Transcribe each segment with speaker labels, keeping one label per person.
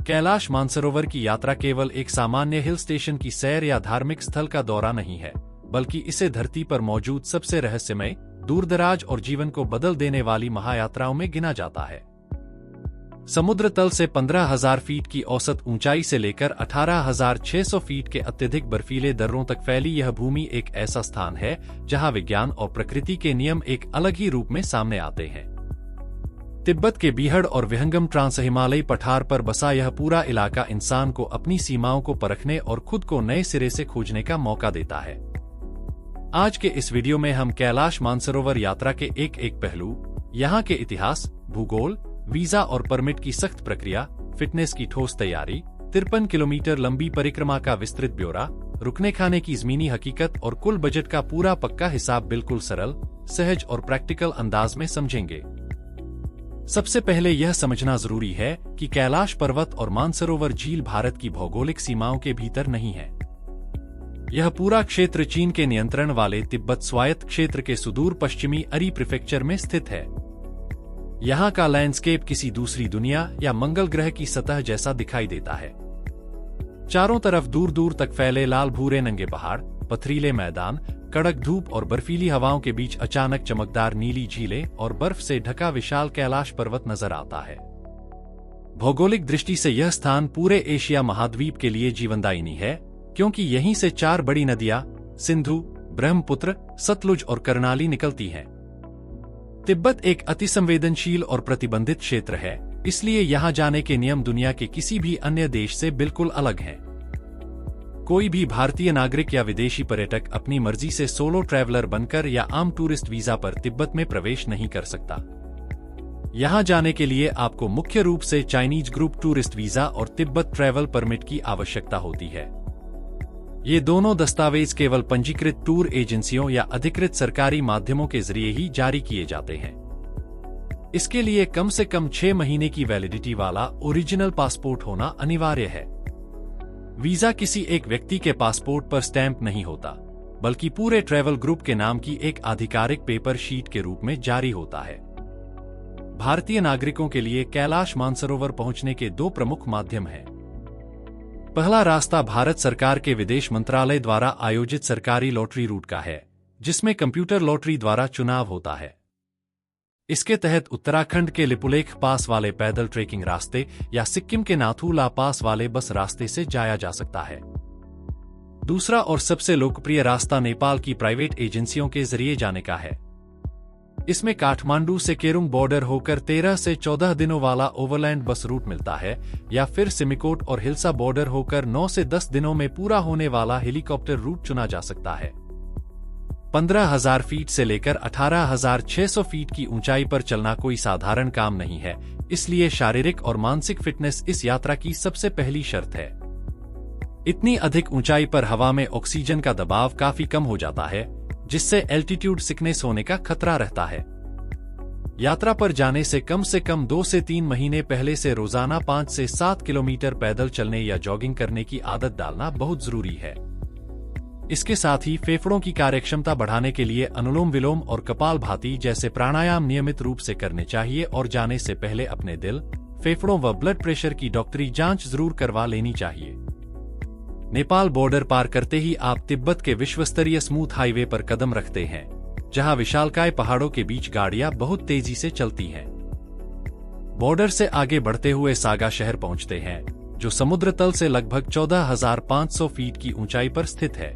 Speaker 1: कैलाश मानसरोवर की यात्रा केवल एक सामान्य हिल स्टेशन की सैर या धार्मिक स्थल का दौरा नहीं है, बल्कि इसे धरती पर मौजूद सबसे रहस्यमय, दूरदराज और जीवन को बदल देने वाली महायात्राओं में गिना जाता है। समुद्र तल से 15,000 फीट की औसत ऊंचाई से लेकर 18,600 फीट के अत्यधिक बर्फीले दर्रों तक फैली यह भूमि एक ऐसा स्थान है जहां विज्ञान और प्रकृति के नियम एक अलग ही रूप में सामने आते हैं। तिब्बत के बीहड़ और विहंगम ट्रांस हिमालयी पठार पर बसा यह पूरा इलाका इंसान को अपनी सीमाओं को परखने और खुद को नए सिरे से खोजने का मौका देता है। आज के इस वीडियो में हम कैलाश मानसरोवर यात्रा के एक पहलू, यहाँ के इतिहास, भूगोल, वीजा और परमिट की सख्त प्रक्रिया, फिटनेस की ठोस तैयारी, 53 किलोमीटर लंबी परिक्रमा का विस्तृत ब्यौरा, रुकने खाने की ज़मीनी हकीकत और कुल बजट का पूरा पक्का हिसाब बिल्कुल सरल, सहज और प्रैक्टिकल अंदाज में समझेंगे। सबसे पहले यह समझना जरूरी है कि कैलाश पर्वत और मानसरोवर झील भारत की भौगोलिक सीमाओं के भीतर नहीं है। यह पूरा क्षेत्र चीन के नियंत्रण वाले तिब्बत स्वायत्त क्षेत्र के सुदूर पश्चिमी अरी प्रीफेक्चर में स्थित है। यहाँ का लैंडस्केप किसी दूसरी दुनिया या मंगल ग्रह की सतह जैसा दिखाई देता है। चारों तरफ दूर दूर तक फैले लाल भूरे नंगे पहाड़, पथरीले मैदान, कड़क धूप और बर्फीली हवाओं के बीच अचानक चमकदार नीली झीलें और बर्फ से ढका विशाल कैलाश पर्वत नजर आता है। भौगोलिक दृष्टि से यह स्थान पूरे एशिया महाद्वीप के लिए जीवनदायिनी है, क्योंकि यहीं से 4 बड़ी नदियां सिंधु, ब्रह्मपुत्र, सतलुज और कर्णाली निकलती हैं। तिब्बत एक अतिसंवेदनशील और प्रतिबंधित क्षेत्र है, इसलिए यहाँ जाने के नियम दुनिया के किसी भी अन्य देश से बिल्कुल अलग हैं। कोई भी भारतीय नागरिक या विदेशी पर्यटक अपनी मर्जी से सोलो ट्रैवलर बनकर या आम टूरिस्ट वीजा पर तिब्बत में प्रवेश नहीं कर सकता। यहाँ जाने के लिए आपको मुख्य रूप से चाइनीज ग्रुप टूरिस्ट वीजा और तिब्बत ट्रैवल परमिट की आवश्यकता होती है। ये दोनों दस्तावेज केवल पंजीकृत टूर एजेंसियों या अधिकृत सरकारी माध्यमों के जरिए ही जारी किए जाते हैं। इसके लिए कम से कम 6 महीने की वैलिडिटी वाला ओरिजिनल पासपोर्ट होना अनिवार्य है। वीजा किसी एक व्यक्ति के पासपोर्ट पर स्टैंप नहीं होता, बल्कि पूरे ट्रैवल ग्रुप के नाम की एक आधिकारिक पेपर शीट के रूप में जारी होता है। भारतीय नागरिकों के लिए कैलाश मानसरोवर पहुंचने के 2 प्रमुख माध्यम हैं। पहला रास्ता भारत सरकार के विदेश मंत्रालय द्वारा आयोजित सरकारी लॉटरी रूट का है, जिसमें कंप्यूटर लॉटरी द्वारा चुनाव होता है। इसके तहत उत्तराखंड के लिपुलेख पास वाले पैदल ट्रेकिंग रास्ते या सिक्किम के नाथू ला पास वाले बस रास्ते से जाया जा सकता है। दूसरा और सबसे लोकप्रिय रास्ता नेपाल की प्राइवेट एजेंसियों के जरिए जाने का है। इसमें काठमांडू से केरुंग बॉर्डर होकर 13 से 14 दिनों वाला ओवरलैंड बस रूट मिलता है, या फिर सिमिकोट और हिल्सा बॉर्डर होकर 9 से 10 दिनों में पूरा होने वाला हेलीकॉप्टर रूट चुना जा सकता है। 15,000 फीट से लेकर 18,600 फीट की ऊंचाई पर चलना कोई साधारण काम नहीं है, इसलिए शारीरिक और मानसिक फिटनेस इस यात्रा की सबसे पहली शर्त है। इतनी अधिक ऊंचाई पर हवा में ऑक्सीजन का दबाव काफी कम हो जाता है, जिससे एल्टीट्यूड सिकनेस होने का खतरा रहता है। यात्रा पर जाने से कम 2 से 3 महीने पहले से रोजाना 5 से 7 किलोमीटर पैदल चलने या जॉगिंग करने की आदत डालना बहुत जरूरी है। इसके साथ ही फेफड़ों की कार्यक्षमता बढ़ाने के लिए अनुलोम विलोम और कपालभाति जैसे प्राणायाम नियमित रूप से करने चाहिए और जाने से पहले अपने दिल, फेफड़ों व ब्लड प्रेशर की डॉक्टरी जांच जरूर करवा लेनी चाहिए। नेपाल बॉर्डर पार करते ही आप तिब्बत के विश्वस्तरीय स्मूथ हाईवे पर कदम रखते हैं, जहां विशालकाय पहाड़ों के बीच गाड़ियां बहुत तेजी से चलती हैं। बॉर्डर से आगे बढ़ते हुए सागा शहर पहुंचते हैं, जो समुद्र तल से लगभग 14,500 फीट की ऊंचाई पर स्थित है।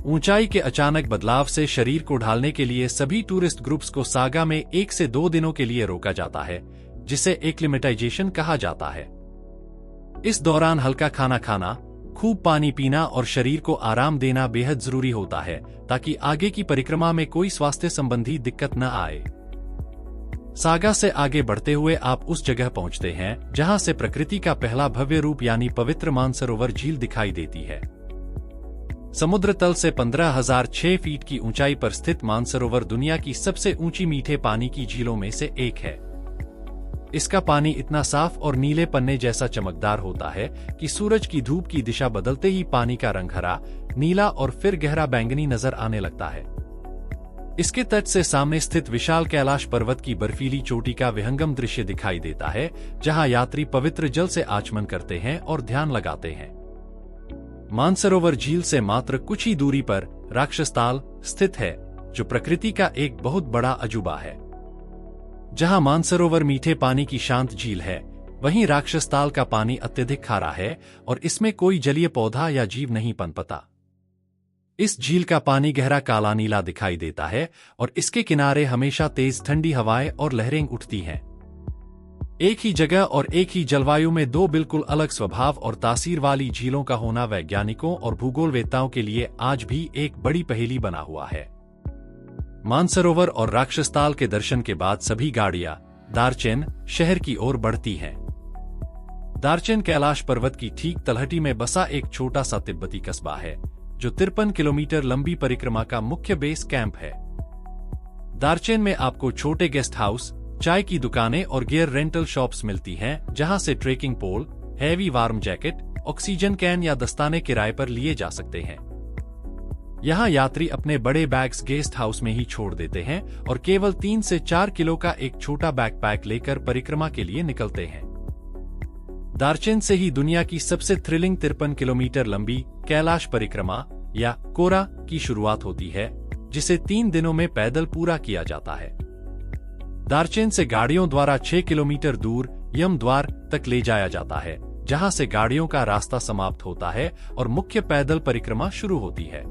Speaker 1: ऊंचाई के अचानक बदलाव से शरीर को ढालने के लिए सभी टूरिस्ट ग्रुप्स को सागा में 1 से 2 दिनों के लिए रोका जाता है, जिसे एक्लिमेटाइजेशन कहा जाता है। इस दौरान हल्का खाना खाना, खूब पानी पीना और शरीर को आराम देना बेहद जरूरी होता है, ताकि आगे की परिक्रमा में कोई स्वास्थ्य संबंधी दिक्कत न आए। सागा से आगे बढ़ते हुए आप उस जगह पहुंचते हैं जहां से प्रकृति का पहला भव्य रूप यानी पवित्र मानसरोवर झील दिखाई देती है। समुद्र तल से 15,006 फीट की ऊंचाई पर स्थित मानसरोवर दुनिया की सबसे ऊंची मीठे पानी की झीलों में से एक है। इसका पानी इतना साफ और नीले पन्ने जैसा चमकदार होता है कि सूरज की धूप की दिशा बदलते ही पानी का रंग हरा, नीला और फिर गहरा बैंगनी नजर आने लगता है। इसके तट से सामने स्थित विशाल कैलाश पर्वत की बर्फीली चोटी का विहंगम दृश्य दिखाई देता है, जहां यात्री पवित्र जल से आचमन करते हैं और ध्यान लगाते हैं। मानसरोवर झील से मात्र कुछ ही दूरी पर राक्षसताल स्थित है, जो प्रकृति का एक बहुत बड़ा अजूबा है। जहां मानसरोवर मीठे पानी की शांत झील है, वहीं राक्षसताल का पानी अत्यधिक खारा है और इसमें कोई जलीय पौधा या जीव नहीं पनपता। इस झील का पानी गहरा काला नीला दिखाई देता है और इसके किनारे हमेशा तेज ठंडी हवाएं और लहरें उठती हैं। एक ही जगह और एक ही जलवायु में दो बिल्कुल अलग स्वभाव और तासीर वाली झीलों का होना वैज्ञानिकों और भूगोलवेत्ताओं के लिए आज भी एक बड़ी पहेली बना हुआ है। मानसरोवर और राक्षसताल के दर्शन के बाद सभी गाड़ियां दार्चेन शहर की ओर बढ़ती हैं। दार्चेन कैलाश पर्वत की ठीक तलहटी में बसा एक छोटा सा तिब्बती कस्बा है, जो 53 किलोमीटर लंबी परिक्रमा का मुख्य बेस कैंप है। दार्चेन में आपको छोटे गेस्ट हाउस, चाय की दुकानें और गियर रेंटल शॉप्स मिलती हैं, जहां से trekking pole, heavy warm jacket, oxygen can या दस्ताने किराए पर लिए जा सकते हैं। यहां यात्री अपने बड़े बैग्स गेस्ट हाउस में ही छोड़ देते हैं और केवल 3 से 4 किलो का एक छोटा बैकपैक लेकर परिक्रमा के लिए निकलते हैं। दार्चेन से ही दुनिया की सबसे थ्रिलिंग 53 किलोमीटर लंबी कैलाश परिक्रमा या कोरा की शुरुआत होती है, जिसे 3 दिनों में पैदल पूरा किया जाता है। दार्चेन से गाड़ियों द्वारा 6 किलोमीटर दूर यमद्वार तक ले जाया जाता है, जहां से गाड़ियों का रास्ता समाप्त होता है और मुख्य पैदल परिक्रमा शुरू होती है।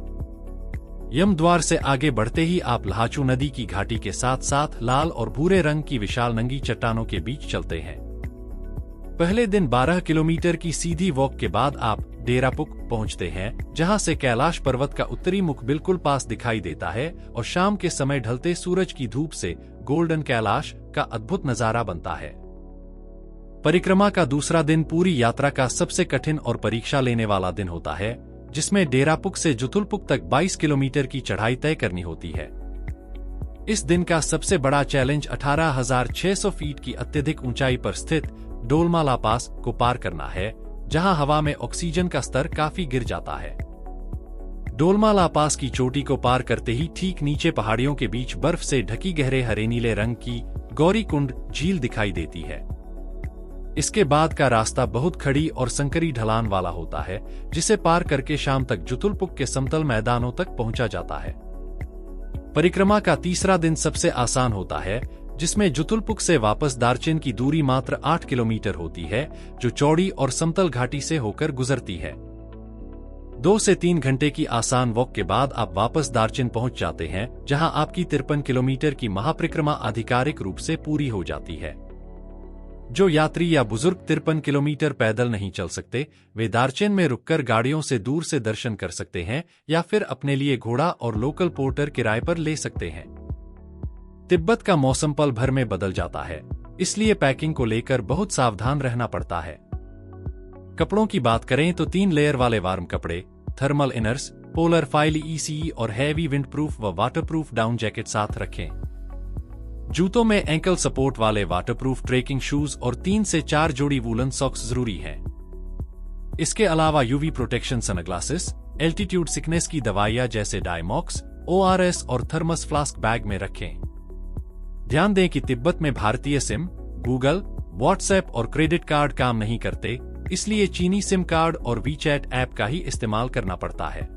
Speaker 1: यमद्वार से आगे बढ़ते ही आप लहाचू नदी की घाटी के साथ साथ लाल और भूरे रंग की विशाल नंगी चट्टानों के बीच चलते हैं। पहले दिन 12 किलोमीटर की सीधी वॉक के बाद आप डेरापुक पहुंचते हैं, जहां से कैलाश पर्वत का उत्तरी मुख बिल्कुल पास दिखाई देता है और शाम के समय ढलते सूरज की धूप से गोल्डन कैलाश का अद्भुत नजारा बनता है। परिक्रमा का दूसरा दिन पूरी यात्रा का सबसे कठिन और परीक्षा लेने वाला दिन होता है, जिसमें डेरापुक से जुतुलपुक तक 22 किलोमीटर की चढ़ाई तय करनी होती है। इस दिन का सबसे बड़ा चैलेंज 18,600 फीट की अत्यधिक ऊंचाई पर स्थित डोलमा ला पास को पार करना है, जहां हवा में ऑक्सीजन का स्तर काफी गिर जाता है। डोलमा ला पास की चोटी को पार करते ही ठीक नीचे पहाड़ियों के बीच बर्फ से ढकी गहरे हरे नीले रंग की गौरीकुंड झील दिखाई देती है। इसके बाद का रास्ता बहुत खड़ी और संकरी ढलान वाला होता है, जिसे पार करके शाम तक जुतुलपुक के समतल मैदानों तक पहुंचा जाता है। परिक्रमा का तीसरा दिन सबसे आसान होता है, जिसमें जुतुलपुक से वापस दार्चेन की दूरी मात्र 8 किलोमीटर होती है, जो चौड़ी और समतल घाटी से होकर गुजरती है। 2 से 3 घंटे की आसान वॉक के बाद आप वापस दार्चेन पहुंच जाते हैं, जहां आपकी 53 किलोमीटर की महापरिक्रमा आधिकारिक रूप से पूरी हो जाती है। जो यात्री या बुजुर्ग 53 किलोमीटर पैदल नहीं चल सकते, वे दार्चेन में रुककर गाड़ियों से दूर से दर्शन कर सकते हैं या फिर अपने लिए घोड़ा और लोकल पोर्टर किराए पर ले सकते हैं। तिब्बत का मौसम पल भर में बदल जाता है, इसलिए पैकिंग को लेकर बहुत सावधान रहना पड़ता है। कपड़ों की बात करें तो 3 लेयर वाले वार्म कपड़े, thermal inners, polar fleece और हैवी विंड प्रूफ व वाटरप्रूफ डाउन जैकेट साथ रखें। जूतों में एंकल सपोर्ट वाले वाटरप्रूफ ट्रेकिंग शूज और 3 से 4 जोड़ी वूलन सॉक्स जरूरी हैं। इसके अलावा UV protection sunglasses, altitude sickness की दवाइयां जैसे डायमॉक्स, ओआरएस और थर्मस फ्लास्क बैग में रखें। ध्यान दें कि तिब्बत में भारतीय सिम, गूगल, व्हाट्सएप और क्रेडिट कार्ड काम नहीं करते, इसलिए चीनी सिम कार्ड और वीचैट ऐप का ही इस्तेमाल करना पड़ता है।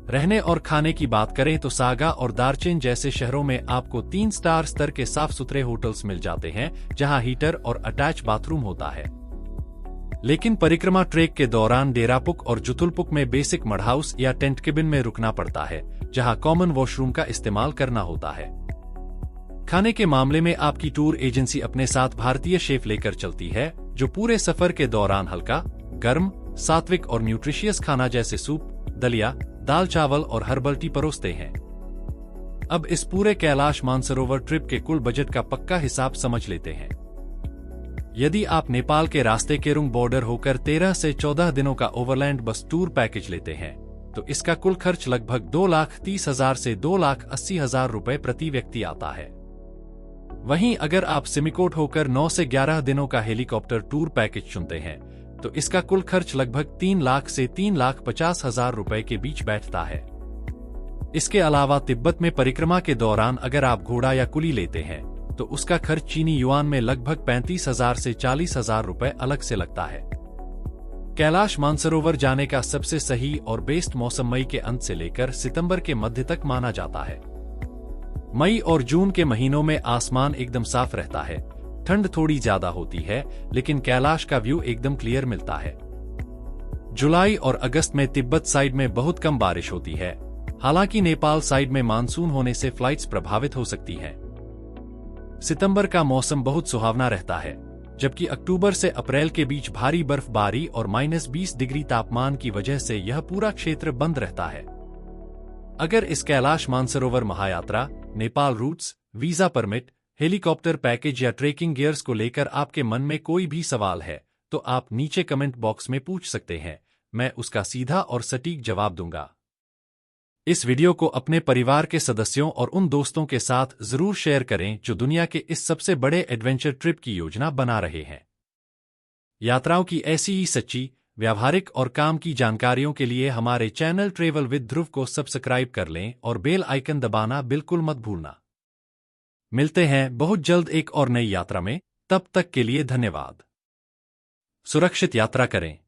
Speaker 1: रहने और खाने की बात करें तो सागा और दार्चेन जैसे शहरों में आपको 3 स्टार स्तर के साफ सुथरे होटल्स मिल जाते हैं, जहां हीटर और अटैच बाथरूम होता है। लेकिन परिक्रमा ट्रेक के दौरान डेरापुक और जुतुलपुक में बेसिक मड हाउस या टेंट केबिन में रुकना पड़ता है, जहां कॉमन वॉशरूम का इस्तेमाल करना होता है। खाने के मामले में आपकी टूर एजेंसी अपने साथ भारतीय शेफ लेकर चलती है, जो पूरे सफर के दौरान हल्का, गर्म, सात्विक और न्यूट्रिशियस खाना जैसे सूप, दलिया, दाल चावल और हर्बल टी परोसते हैं। अब इस पूरे कैलाश मानसरोवर ट्रिप के कुल बजट का पक्का हिसाब समझ लेते हैं। यदि आप नेपाल के रास्ते केरुंग बॉर्डर होकर 13 से 14 दिनों का ओवरलैंड बस टूर पैकेज लेते हैं, तो इसका कुल खर्च लगभग 2,30,000 से 2,80,000 रुपए प्रति व्यक्ति आता है। वहीं अगर आप सिमिकोट होकर 9 से 11 दिनों का हेलीकॉप्टर टूर पैकेज चुनते हैं, तो इसका कुल खर्च लगभग 3 लाख से 3,50,000 रुपए के बीच बैठता है। इसके अलावा तिब्बत में परिक्रमा के दौरान अगर आप घोड़ा या कुली लेते हैं तो उसका खर्च चीनी युआन में लगभग 35,000 से 40,000 रुपए अलग से लगता है। कैलाश मानसरोवर जाने का सबसे सही और बेस्ट मौसम मई के अंत से लेकर सितंबर के मध्य तक माना जाता है। मई और जून के महीनों में आसमान एकदम साफ रहता है, ठंड थोड़ी ज्यादा होती है, लेकिन कैलाश का व्यू एकदम क्लियर मिलता है। जुलाई और अगस्त में तिब्बत साइड में बहुत कम बारिश होती है, हालांकि नेपाल साइड में मानसून होने से फ्लाइट्स प्रभावित हो सकती हैं। सितंबर का मौसम बहुत सुहावना रहता है, जबकि अक्टूबर से अप्रैल के बीच भारी बर्फबारी और -20 डिग्री तापमान की वजह से यह पूरा क्षेत्र बंद रहता है। अगर इस कैलाश मानसरोवर महायात्रा, Nepal routes, visa permit, helicopter package या ट्रेकिंग गियर्स को लेकर आपके मन में कोई भी सवाल है तो आप नीचे कमेंट बॉक्स में पूछ सकते हैं, मैं उसका सीधा और सटीक जवाब दूंगा। इस वीडियो को अपने परिवार के सदस्यों और उन दोस्तों के साथ जरूर शेयर करें जो दुनिया के इस सबसे बड़े एडवेंचर ट्रिप की योजना बना रहे हैं। यात्राओं की ऐसी ही सच्ची, व्यावहारिक और काम की जानकारियों के लिए हमारे चैनल ट्रेवल विद ध्रुव को सब्सक्राइब कर लें और बेल आइकन दबाना बिल्कुल मत भूलना। मिलते हैं बहुत जल्द एक और नई यात्रा में, तब तक के लिए धन्यवाद। सुरक्षित यात्रा करें।